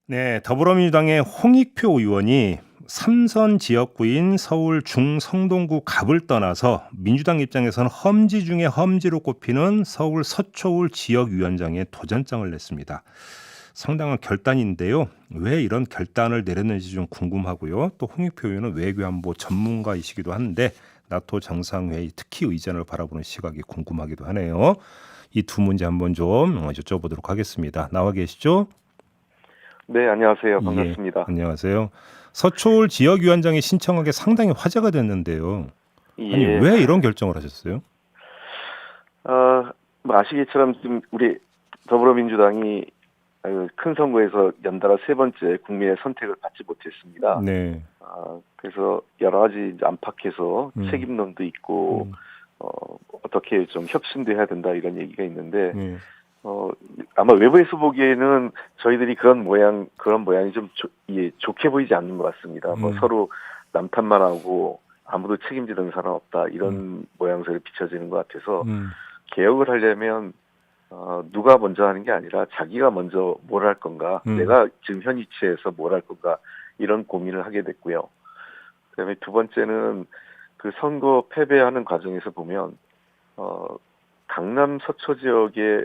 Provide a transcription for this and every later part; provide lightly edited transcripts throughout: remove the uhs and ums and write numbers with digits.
네, 더불어민주당의 홍익표 의원이 삼선 지역구인 서울 중성동구 갑을 떠나서 민주당 입장에서는 험지 중에 험지로 꼽히는 서울 서초울 지역위원장에 도전장을 냈습니다. 상당한 결단인데요. 왜 이런 결단을 내렸는지 좀 궁금하고요. 또 홍익표 의원은 외교안보 전문가이시기도 한데 나토 정상회의 특히 의전을 바라보는 시각이 궁금하기도 하네요. 이 두 문제 한번 좀 여쭤보도록 하겠습니다. 나와 계시죠? 네, 안녕하세요. 예, 반갑습니다. 안녕하세요. 서초울 지역위원장이 신청한 게 상당히 화제가 됐는데요. 아니, 예, 왜 이런 결정을 하셨어요? 뭐 아시겠지만 지금 우리 더불어민주당이 큰 선거에서 연달아 세 번째 국민의 선택을 받지 못했습니다. 네. 그래서 여러 가지 이제 안팎에서 음, 책임론도 있고, 음, 어, 어떻게 좀 혁신도 해야 된다 이런 얘기가 있는데, 네. 어, 아마 외부에서 보기에는 저희들이 그런 모양이 좀 좋게 보이지 않는 것 같습니다. 뭐 음, 서로 남탓만 하고 아무도 책임지는 사람 없다 음, 이런 모양새를 비춰지는 것 같아서 음, 개혁을 하려면 누가 먼저 하는 게 아니라 자기가 먼저 뭘 할 건가, 음, 내가 지금 현 위치에서 뭘 할 건가 이런 고민을 하게 됐고요. 그다음에 두 번째는 그 선거 패배하는 과정에서 보면 어, 강남 서초 지역에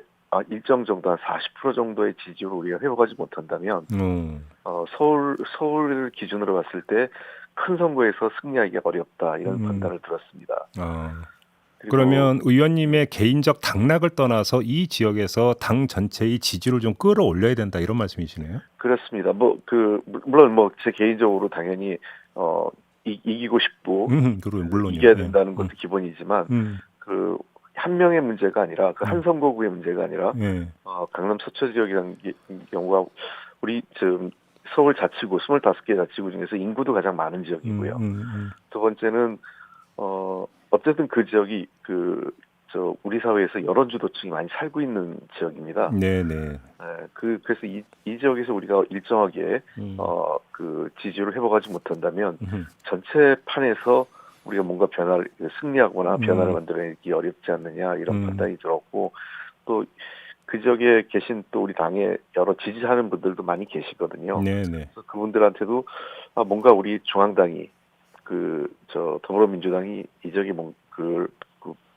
일정 정도 한 40% 정도의 지지율을 우리가 회복하지 못한다면 음. 서울을 기준으로 봤을 때 큰 선거에서 승리하기가 어렵다 이런 음. 판단을 들었습니다. 아, 그리고 그러면 의원님의 개인적 당락을 떠나서 이 지역에서 당 전체의 지지를 좀 끌어올려야 된다 이런 말씀이시네요. 그렇습니다. 물론 뭐 제 개인적으로 당연히 어 이기고 싶고 물론요. 이겨야 예. 된다는 것도 기본이지만 음, 그 한 명의 문제가 아니라 그 한 음, 선거구의 문제가 아니라 예. 강남 서초 지역이라는 경우가 우리 지금 서울 자치구 25개 자치구 중에서 인구도 가장 많은 지역이고요. 두 번째는 어쨌든 그 지역이 우리 사회에서 여론주도층이 많이 살고 있는 지역입니다. 네, 네. 그래서 이 지역에서 우리가 일정하게 음, 그 지지율을 회복하지 못한다면 음, 전체 판에서 우리가 뭔가 승리하거나 변화를 음, 만들어내기 어렵지 않느냐 이런 음, 판단이 들었고, 또 그 지역에 계신 또 우리 당에 여러 지지하는 분들도 많이 계시거든요. 네, 네. 그래서 그분들한테도 뭔가 우리 중앙당이 더불어민주당이 이 지역에 그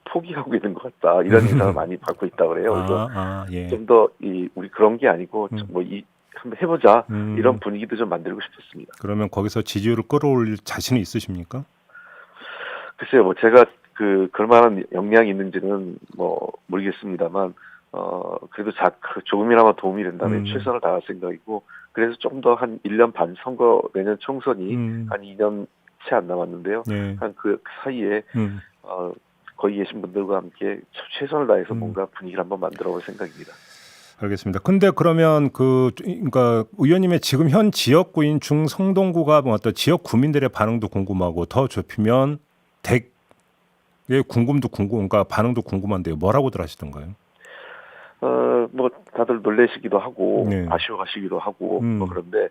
포기하고 있는 것 같다 이런 인상을 많이 받고 있다 그래요. 그래서 예. 좀 더 우리 그런 게 아니고 음, 한번 해보자 이런 음, 분위기도 좀 만들고 싶었습니다. 그러면 거기서 지지율을 끌어올릴 자신이 있으십니까? 글쎄요, 뭐 제가 그럴 만한 역량이 있는지는 뭐 모르겠습니다만, 그래도 조금이나마 도움이 된다면 음, 최선을 다할 생각이고, 그래서 좀 더 한 1년 반 내년 총선이 음, 한 2년 채 안 남았는데요. 예, 한 그 사이에, 음, 거기 계신 분들과 함께 최선을 다해서 음. 뭔가 분위기를 한번 만들어 볼 생각입니다. 알겠습니다. 근데 그러면 그러니까 의원님의 지금 현 지역구인 중성동구가 뭐 어떤 지역 구민들의 반응도 궁금하고 더 좁히면 댁의 그러니까 반응도 궁금한데요. 뭐라고들 하시던가요? 뭐 다들 놀라시기도 하고 네. 아쉬워하시기도 하고 뭐 음, 그런데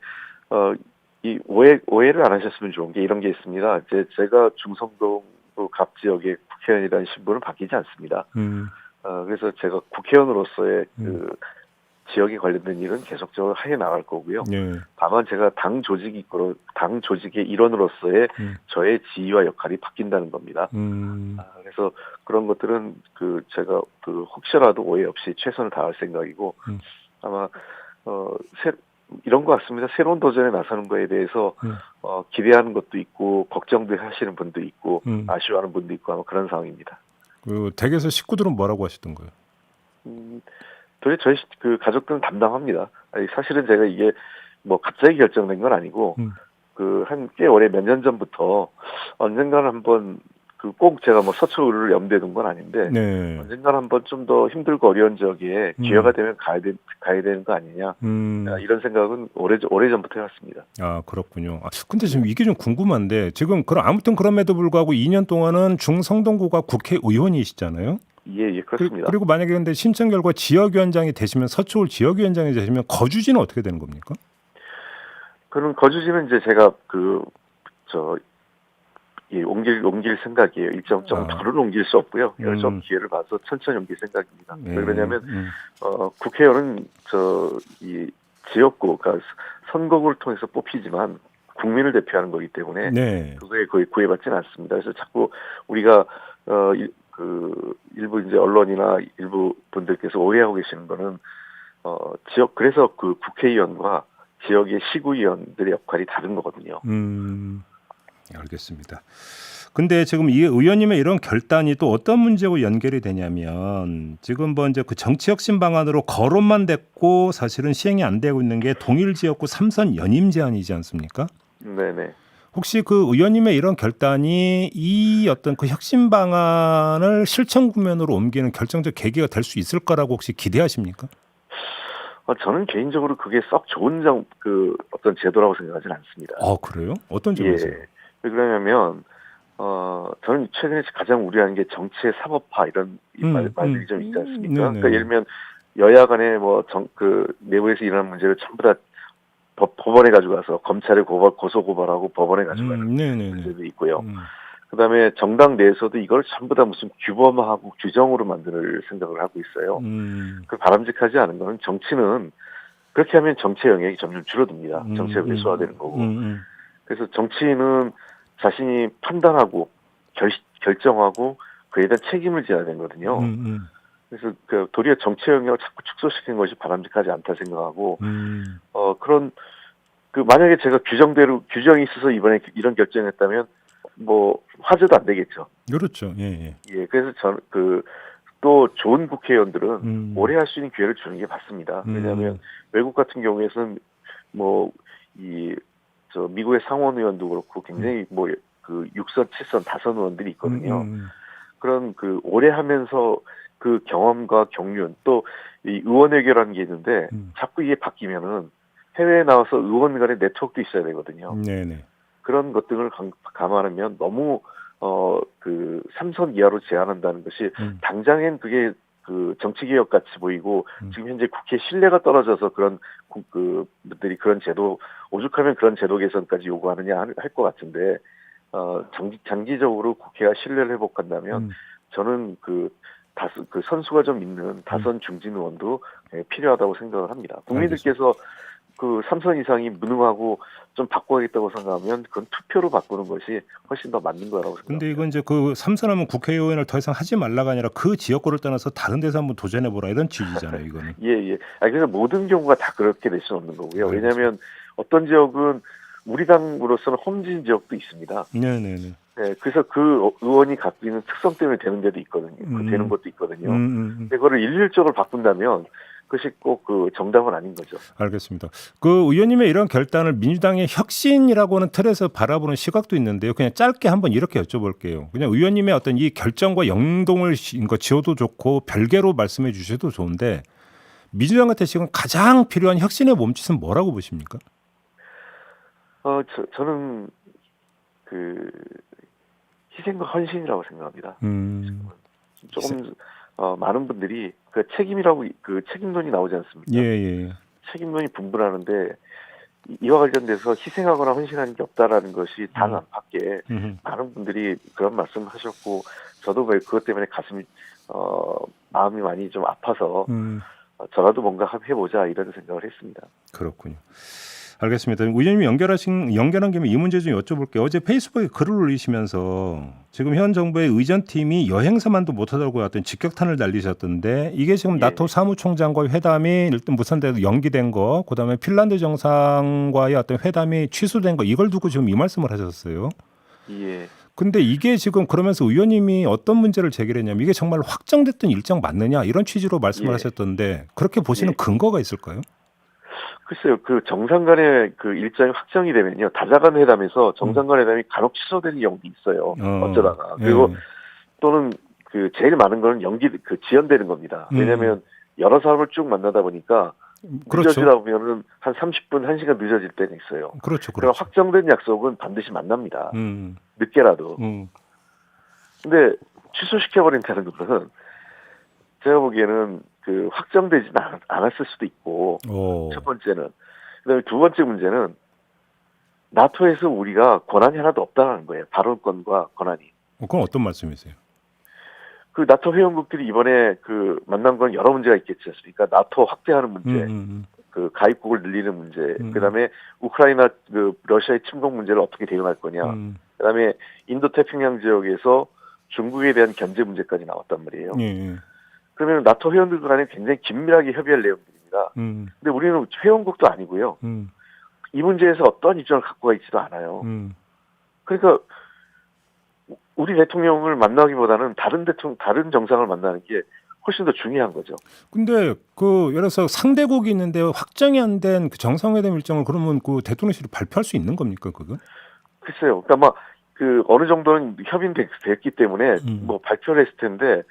이 오해를 안 하셨으면 좋은 게 이런 게 있습니다. 제가 중성동 갑 지역의 국회의원이라는 신분은 바뀌지 않습니다. 음, 그래서 제가 국회의원으로서의 음, 지역에 관련된 일은 계속적으로 해 나갈 거고요. 네. 다만 제가 당 조직의 일원으로서의 음, 저의 지위와 역할이 바뀐다는 겁니다. 음, 그래서 그런 것들은 제가 혹시라도 오해 없이 최선을 다할 생각이고, 음, 아마 어 새, 이런 것 같습니다. 새로운 도전에 나서는 거에 대해서 음, 기대하는 것도 있고 걱정도 하시는 분도 있고 음. 아쉬워하는 분도 있고 아마 그런 상황입니다. 그 댁에서 식구들은 뭐라고 하시던가요? 음, 저희 가족들은 담담합니다. 아니, 사실은 제가 이게 뭐 갑자기 결정된 건 아니고 음, 한 꽤 오래 몇 년 전부터 언젠가는 한번 꼭 제가 뭐 서초를 염두에 둔 건 아닌데 네. 언젠가는 한번 좀 더 힘들고 어려운 지역에 기회가 음, 되면 가야 되는 거 아니냐, 음. 이런 생각은 오래 전부터 해왔습니다. 아, 그렇군요. 근데 예. 지금 이게 좀 궁금한데 지금 아무튼 그럼에도 불구하고 2년 동안은 중성동구가 국회의원이시잖아요. 예, 그렇습니다. 그리고 만약에 근데 신청 결과 지역위원장이 되시면 서초울 지역위원장이 되시면 거주지는 어떻게 되는 겁니까? 그럼 거주지는 이제 제가 저, 옮길 생각이에요. 일정 아, 정도는 옮길 수 없고요. 좀 음, 기회를 봐서 천천히 옮길 생각입니다. 왜 네, 그러냐면 국회의원은 이 지역구, 그러니까 선거구를 통해서 뽑히지만 국민을 대표하는 거기 때문에 네. 그거에 거의 구애받지는 않습니다. 그래서 자꾸 우리가 일부 이제 언론이나 일부 분들께서 오해하고 계시는 거는 그래서 그 국회의원과 지역의 시구위원들의 역할이 다른 거거든요. 알겠습니다. 근데 지금 이 의원님의 이런 결단이 또 어떤 문제하고 연결이 되냐면 지금 뭐 이제 그 정치혁신 방안으로 거론만 됐고 사실은 시행이 안 되고 있는 게 동일 지역구 3선 연임 제한이지 않습니까? 네네. 혹시 그 의원님의 이런 결단이 이 어떤 그 혁신 방안을 실천 국면으로 옮기는 결정적 계기가 될 수 있을 거라고 혹시 기대하십니까? 저는 개인적으로 그게 썩 좋은 어떤 제도라고 생각하지는 않습니다. 아, 그래요? 어떤 점에서요? 예. 왜 그러냐면 저는 최근에 가장 우려하는 게 정치의 사법화 이런 말들이 좀 있지 않습니까? 그러니까 예를 들면 여야 간에 내부에서 일어나는 문제를 전부 다 법원에 가지고 가서 검찰에 고소 고발하고 법원에 가지고 가는 문제도 있고요. 그다음에 정당 내에서도 이걸 전부 다 무슨 규범화하고 규정으로 만들 생각을 하고 있어요. 그 바람직하지 않은 거는 정치는 그렇게 하면 정치의 영역이 점점 줄어듭니다. 정치가 왜소화되는 거고. 그래서 정치인은 자신이 판단하고 결정하고 그에 대한 책임을 져야 되거든요. 그래서 도리어 정치의 영역을 자꾸 축소시키는 것이 바람직하지 않다 생각하고 만약에 제가 규정이 있어서 이번에 이런 결정을 했다면 뭐 화제도 안 되겠죠. 그렇죠. 예. 예. 그래서 저는 또 좋은 국회의원들은 오래 할 수 있는 기회를 주는 게 맞습니다. 왜냐하면 외국 같은 경우에는 미국의 상원 의원도 그렇고 굉장히 6선, 7선, 다선 의원들이 있거든요. 그런 오래 하면서 그 경험과 경륜 또 이 의원회계라는 게 있는데 자꾸 이게 바뀌면은 해외에 나와서 의원 간의 네트워크도 있어야 되거든요. 네네. 그런 것들을 감안하면 너무 3선 이하로 제한한다는 것이 당장엔 그게 정치개혁 같이 보이고 지금 현재 국회 신뢰가 떨어져서 그런 분들이 그런 제도 오죽하면 그런 제도 개선까지 요구하느냐 할 것 같은데 장기적으로 국회가 신뢰를 회복한다면 저는 선수가 좀 있는 다선 중진 의원도 필요하다고 생각을 합니다. 국민들께서 3선 이상이 무능하고 좀 바꿔야겠다고 생각하면 그건 투표로 바꾸는 것이 훨씬 더 맞는 거라고 생각합니다. 근데 이건 이제 3선하면 국회의원을 더 이상 하지 말라가 아니라 그 지역구를 떠나서 다른 데서 한번 도전해 보라 이런 취지잖아요, 이거는. 예. 그래서 모든 경우가 다 그렇게 될 수는 없는 거고요. 왜냐하면 어떤 지역은 우리 당으로서는 홈진 지역도 있습니다. 네네네. 네, 그래서 그 의원이 갖고 있는 특성 때문에 되는 데도 있거든요. 되는 것도 있거든요. 근데 그거를 일률적으로 바꾼다면 그것이 꼭 정답은 아닌 거죠. 알겠습니다. 그 의원님의 이런 결단을 민주당의 혁신이라고는 틀에서 바라보는 시각도 있는데요. 그냥 짧게 한번 이렇게 여쭤볼게요. 그냥 의원님의 어떤 이 결정과 연동을 지어도 좋고 별개로 말씀해 주셔도 좋은데 민주당한테 지금 가장 필요한 혁신의 몸짓은 뭐라고 보십니까? 저는 희생과 헌신이라고 생각합니다. 조금 많은 분들이 책임론이 나오지 않습니까? 예. 책임론이 분분하는데 이와 관련돼서 희생하거나 헌신하는 게 없다라는 것이 당 안팎에 많은 분들이 그런 말씀하셨고 저도 그것 때문에 마음이 많이 좀 아파서 저라도 뭔가 해보자 이런 생각을 했습니다. 그렇군요. 알겠습니다. 의원님이 연결한 김에 이 문제 좀 여쭤볼게요. 어제 페이스북에 글을 올리시면서 지금 현 정부의 의전팀이 여행사만도 못하다고 어떤 직격탄을 날리셨던데 이게 지금 나토 사무총장과의 회담이 일단 무산돼서 연기된 거, 그다음에 핀란드 정상과의 어떤 회담이 취소된 거 이걸 두고 지금 이 말씀을 하셨어요. 예. 근데 이게 지금 그러면서 의원님이 어떤 문제를 제기했냐면 이게 정말 확정됐던 일정 맞느냐 이런 취지로 말씀을 하셨던데 그렇게 보시는 근거가 있을까요? 글쎄요, 정상 간의 일정이 확정이 되면요, 다자간 회담에서 정상 간 회담이 간혹 취소되는 경우도 있어요. 어쩌다가. 그리고 또는 제일 많은 거는 지연되는 겁니다. 왜냐면 여러 사람을 쭉 만나다 보니까 늦어지다 보면은 한 30분, 1시간 늦어질 때가 있어요. 그렇죠. 그러니까 확정된 약속은 반드시 만납니다. 늦게라도. 근데 취소시켜버린다는 것은 제가 보기에는 확정되지는 않았을 수도 있고 첫 번째는 그다음에 두 번째 문제는 나토에서 우리가 권한이 하나도 없다는 거예요. 발언권과 권한이. 그건 어떤 말씀이세요? 나토 회원국들이 이번에 만난 건 여러 문제가 있겠지 않습니까? 나토 확대하는 문제, 그 가입국을 늘리는 문제, 그다음에 우크라이나 그 러시아의 침공 문제를 어떻게 대응할 거냐, 그다음에 인도 태평양 지역에서 중국에 대한 견제 문제까지 나왔단 말이에요. 그러면 나토 회원들 간에 굉장히 긴밀하게 협의할 내용들입니다. 근데 우리는 회원국도 아니고요. 이 문제에서 어떠한 입장을 갖고 가 있지도 않아요. 그러니까 우리 대통령을 만나기보다는 다른 정상을 만나는 게 훨씬 더 중요한 거죠. 근데 그 예를 들어서 상대국이 있는데 확정이 안 된 그 정상회담 일정을 그러면 그 대통령실이 발표할 수 있는 겁니까, 그건? 글쎄요. 그러니까 막 그 어느 정도는 협의됐기 때문에 뭐 발표를 했을 텐데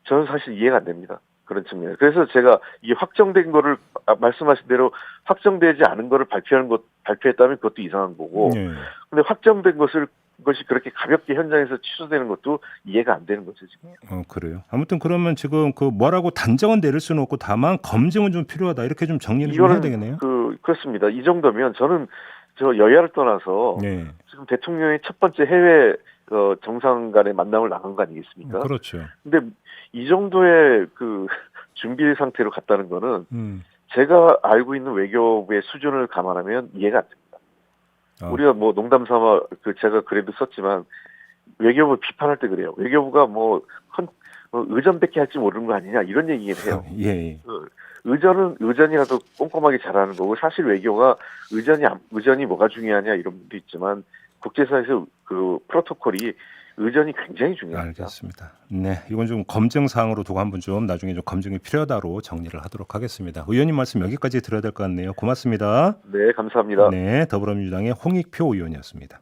저는 사실 이해가 안 됩니다. 그런 측면. 그래서 제가 이게 확정된 거를 말씀하신 대로 확정되지 않은 거를 발표했다면 그것도 이상한 거고. 근데 확정된 것이 그렇게 가볍게 현장에서 취소되는 것도 이해가 안 되는 거죠, 지금. 그래요. 아무튼 그러면 지금 그 뭐라고 단정은 내릴 수는 없고 다만 검증은 좀 필요하다. 이렇게 좀 정리를 좀 해야 되겠네요. 그렇습니다. 이 정도면 저는 저 여야를 떠나서 지금 대통령의 첫 번째 해외 정상 간의 만남을 나간 거 아니겠습니까? 그렇죠. 근데 이 정도의 그 준비 상태로 갔다는 거는 제가 알고 있는 외교부의 수준을 감안하면 이해가 안 됩니다. 우리가 뭐 농담 삼아 제가 그래도 썼지만 외교부 비판할 때 그래요. 외교부가 의전밖에 할지 모르는 거 아니냐 이런 얘기를 해요. 의전은 의전이라도 꼼꼼하게 잘하는 거고 사실 외교가 의전이 뭐가 중요하냐 이런 분도 있지만 국제사에서 그 프로토콜이 의전이 굉장히 중요합니다. 알겠습니다. 네, 이건 좀 검증 사항으로 두고 한번 좀 나중에 좀 검증이 필요하다로 정리를 하도록 하겠습니다. 의원님 말씀 여기까지 드려야 될 것 같네요. 고맙습니다. 네, 감사합니다. 네, 더불어민주당의 홍익표 의원이었습니다.